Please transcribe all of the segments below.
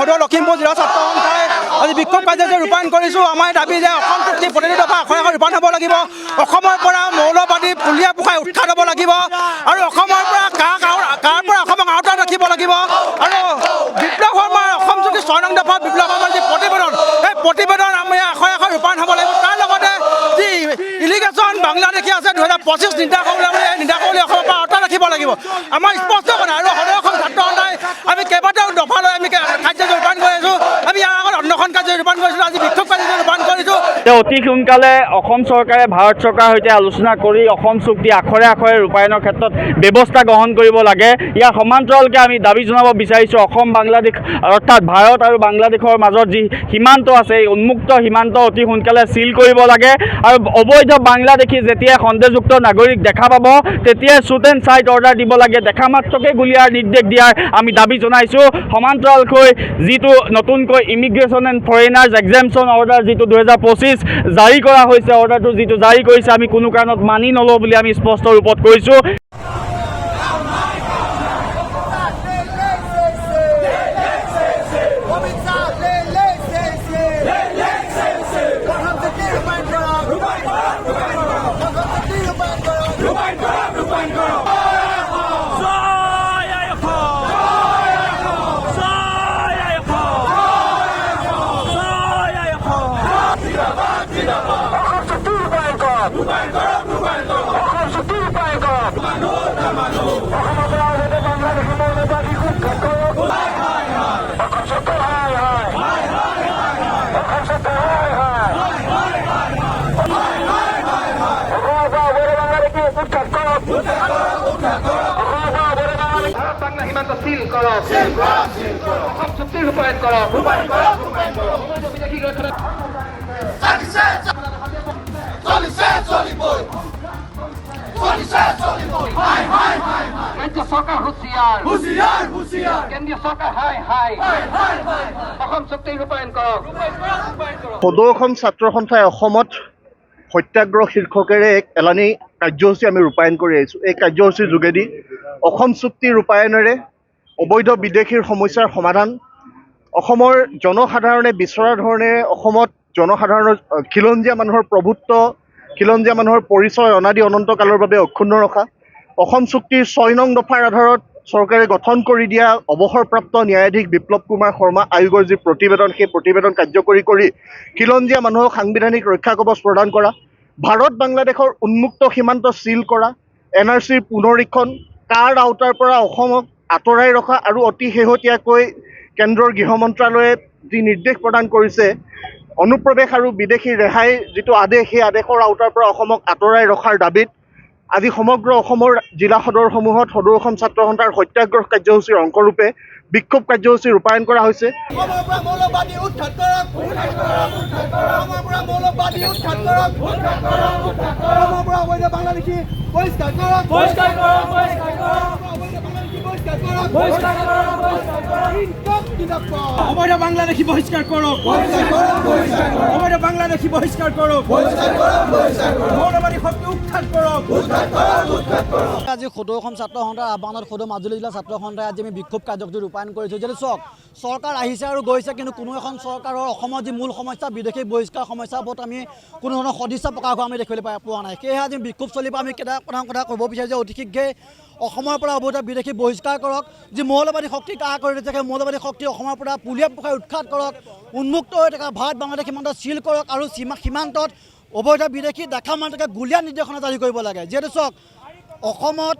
সদৌ লখিমপুৰ জিলা ছাত্ৰ সন্থাই আজি বিক্ষোভ কাৰ্যসূচী ৰূপায়ণ কৰিছোঁ। আমাৰ দাবী যে অসম চুক্তি প্ৰতিটো দফা আখৰে আখৰে ৰূপায়ণ হ'ব লাগিব। অসমৰ পৰা মৌলবাদী পুলিয়া পোখাই উৎখাত হ'ব লাগিব আৰু অসমৰ পৰা কাৰ পৰা অসমক আওতাত ৰাখিব লাগিব। আৰু বিপ্লৱ শৰ্মাৰ অসম চুক্তি 6 নং দফা বিপ্লৱ শৰ্মাৰ যি প্ৰতিবেদন, সেই প্ৰতিবেদন আমি আখৰে আখৰে ৰূপায়ণ হ'ব লাগিব। তাৰ লগতে যি ইলিগেশ্যন বাংলাদেশী আছে 2025 নিৰ্দেশাৱলী অসমৰ পৰা আওতাত ৰাখিব লাগিব। আমাৰ স্পষ্ট কথা। আৰু সদৌ অসম ছাত্ৰ সন্থাই আমি কেইবাটাও দফা লৈ আমি কাৰ্যসূচী ৰূপায়ণ কৰি আছোঁ। আমি ইয়াৰ আগত অন্বেষণ কাৰ্যসূচী ৰূপায়ণ কৰিছিলোঁ, আজি বিক্ষোভ কাৰ্যসূচী ৰূপায়ণ কৰিছোঁ। অতি সোনকালে অসম চৰকাৰে ভাৰত চৰকাৰৰ সৈতে আলোচনা কৰি অসম চুক্তি আখৰে আখৰে ৰূপায়ণৰ ক্ষেত্ৰত ব্যৱস্থা গ্ৰহণ কৰিব লাগে। ইয়াৰ সমান্তৰালকৈ আমি দাবী জনাব বিচাৰিছোঁ, অসম বাংলাদেশ অৰ্থাৎ ভাৰত আৰু বাংলাদেশৰ মাজত যি সীমান্ত আছে, এই উন্মুক্ত সীমান্ত অতি সোনকালে চিল কৰিব লাগে। আৰু অবৈধ বাংলাদেশী যেতিয়াই সন্দেহযুক্ত নাগৰিক দেখা পাব তেতিয়াই শ্বুট এণ্ড চাইট অৰ্ডাৰ দিব লাগে। দেখা মাত্ৰকে গুলীয়াৰ নিৰ্দেশ দিয়াৰ আমি দাবী জনাইছোঁ। সমান্তৰালকৈ যিটো নতুনকৈ ইমিগ্ৰেশ্যন এণ্ড ফৰেইনাৰ্ছ এক্সেম্পশ্যন অৰ্ডাৰ যিটো 2025 জাৰি কৰা হৈছে, অৰ্ডাৰটো যিটো জাৰি কৰিছে আমি কোনো কাৰণত মানি নলওঁ বুলি আমি স্পষ্ট ৰূপত কৈছোঁ। সদৌ অসম ছাত্ৰ সন্থাই অসমত সত্যাগ্ৰহ শীৰ্ষকেৰে এক এলানি কাৰ্যসূচী আমি ৰূপায়ণ কৰি আহিছোঁ। এই কাৰ্যসূচীৰ যোগেদি অসম চুক্তি ৰূপায়ণেৰে অবৈধ বিদেশীৰ সমস্যাৰ সমাধান, অসমৰ জনসাধাৰণে বিচৰা ধৰণেৰে অসমত জনসাধাৰণৰ খিলঞ্জীয়া মানুহৰ প্ৰভুত্ব, খিলঞ্জীয়া মানুহৰ পৰিচয় অনাদি অনন্তকালৰ বাবে অক্ষুণ্ণ ৰখা, অসম চুক্তিৰ 6 নং দফাৰ আধাৰত চৰকাৰে গঠন কৰি দিয়া অৱসৰপ্ৰাপ্ত ন্যায়াধীশ বিপ্লৱ কুমাৰ শৰ্মা আয়োগৰ যি প্ৰতিবেদন, সেই প্ৰতিবেদন কাৰ্যকৰী কৰি খিলঞ্জীয়া মানুহক সাংবিধানিক ৰক্ষা কৱচ প্ৰদান কৰা, ভাৰত বাংলাদেশৰ উন্মুক্ত সীমান্ত চিল কৰা, NRCৰ পুনৰীক্ষণ, কাৰ আওতাৰ পৰা অসমক আঁতৰাই ৰখা আৰু অতি শেহতীয়াকৈ কেন্দ্ৰৰ গৃহ মন্ত্ৰালয়ে যি নিৰ্দেশ প্ৰদান কৰিছে অনুপ্ৰৱেশ আৰু বিদেশী ৰেহাই যিটো আদেশ, সেই আদেশৰ আওতাৰ পৰা অসমক আঁতৰাই ৰখাৰ দাবীত আজি সমগ্ৰ অসমৰ জিলা সদৰসমূহত সদৌ অসম ছাত্ৰ সন্থাৰ সত্যাগ্ৰহ কাৰ্যসূচীৰ অংশৰূপে বিক্ষোভ কাৰ্যসূচী ৰূপায়ণ কৰা হৈছে। অবৈধ বাংলাদেশী বহিষ্কাৰ কৰক, অবৈধ বাংলাদেশী বহিষ্কাৰ কৰক, মৌলবাদী শক্তি উৎখাত কৰক। আজি সদৌ অসম ছাত্ৰ সন্থাৰ আহ্বানত সদৌ মাজুলী জিলা ছাত্ৰ সন্থাই আজি আমি বিক্ষোভ কাৰ্যসূচী ৰূপায়ণ কৰিছোঁ। যদি চাওক, চৰকাৰ আহিছে আৰু গৈছে, কিন্তু কোনো এখন চৰকাৰৰ অসমৰ যি মূল সমস্যা বিদেশী বহিষ্কাৰ সমস্যাৰ ওপৰত আমি কোনো ধৰণৰ সদিচ্ছা প্ৰকাশ হোৱা আমি দেখিবলৈ পোৱা নাই। সেয়েহে আজি বিক্ষোভ চলিব। আমি প্ৰধান কথা ক'ব বিচাৰিছোঁ যে অতি শীঘ্ৰে অসমৰ পৰা অবৈধ বিদেশী বহিষ্কাৰ কৰক। যি মৌলবাদী শক্তি কাহ কৰি দিছে, সেই মৌলবাদী শক্তি অসমৰ পৰা পুলিয়া পোখাই উৎখাত কৰক। উন্মুক্ত হৈ থকা ভাৰত বাংলাদেশ সীমান্ত চিল কৰক আৰু সীমান্তত অবৈধ বিদেশী দেখা মাত্ৰকে গুলীয়া নিৰ্দেশনা জাৰি কৰিব লাগে। যিহেতু চাওক, অসমত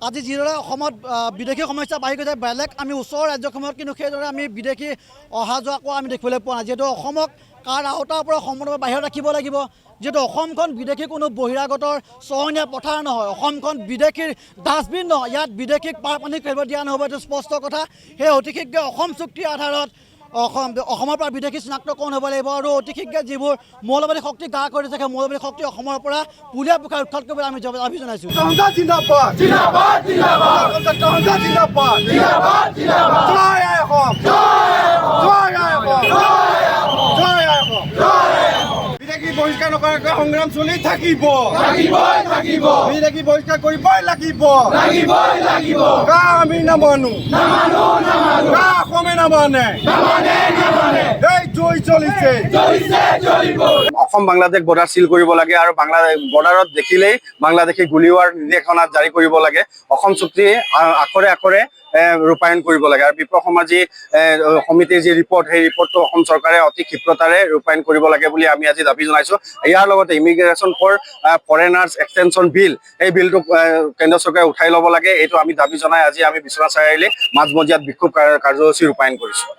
আজি যিদৰে অসমত বিদেশী সমস্যা বাঢ়ি গৈছে, বেলেগ আমি ওচৰৰ ৰাজ্যসমূহত কিন্তু সেইদৰে আমি বিদেশী অহা যোৱা কৰা আমি দেখিবলৈ পোৱা নাই। যিহেতু অসমক কাৰ আওতাৰ পৰা সম্পূৰ্ণভাৱে বাহিৰত ৰাখিব লাগিব। যিহেতু অসমখন বিদেশী কোনো বহিৰাগতৰ চৰণীয়া পথাৰ নহয়, অসমখন বিদেশীৰ ডাষ্টবিন নহয়, ইয়াত বিদেশীক পাৰ পানী খেলিব দিয়া নহ'ব, এইটো স্পষ্ট কথা। সেই অতি শীঘ্ৰে অসম চুক্তিৰ আধাৰত অসমৰ পৰা বিদেশী চিনাক্তকৰণ হ'ব লাগিব আৰু অতি শীঘ্ৰে যিবোৰ মৌলবাদী শক্তি গা কৰি থাকে, মৌলবাদী শক্তি অসমৰ পৰা পুলিয়া পোখাই উৎখাত কৰিবলৈ আমি দাবী জনাইছোঁ। বিদেশী বহিষ্কাৰ নকৰাকৈ সংগ্ৰাম চলি থাকিব বিদেশী বহিষ্কাৰ কৰিবই লাগিব কা আমি নামানো কা অসমে নামানে এই জয় চলিছে অসম বাংলাদেশ বৰ্ডাৰ চিল কৰিব লাগে আৰু বৰ্ডাৰত দেখিলেই বাংলাদেশী গুলীওৱাৰ নিৰ্দেশনা জাৰি কৰিব লাগে অসম চুক্তি আখৰে আখৰে ৰূপায়ণ কৰিব লাগে আৰু বিপ্লৱ সমাজী সমিতিৰ যি ৰিপৰ্ট সেই ৰিপৰ্টটো অসম চৰকাৰে অতি ক্ষিপ্ৰতাৰে ৰূপায়ণ কৰিব লাগে বুলি আমি আজি দাবী জনাইছোঁ ইয়াৰ লগতে ইমিগ্ৰেশ্যন ফৰ ফৰেনাৰ্ছ এক্সটেনশ্যন বিল এই বিলটো কেন্দ্ৰ চৰকাৰে উঠাই ল'ব লাগে এইটো আমি দাবী জনাই আজি আমি বিশ্বনাথ চাৰিআলি মাজমজিয়াত বিক্ষোভ কাৰ্যসূচী ৰূপায়ণ কৰিছোঁ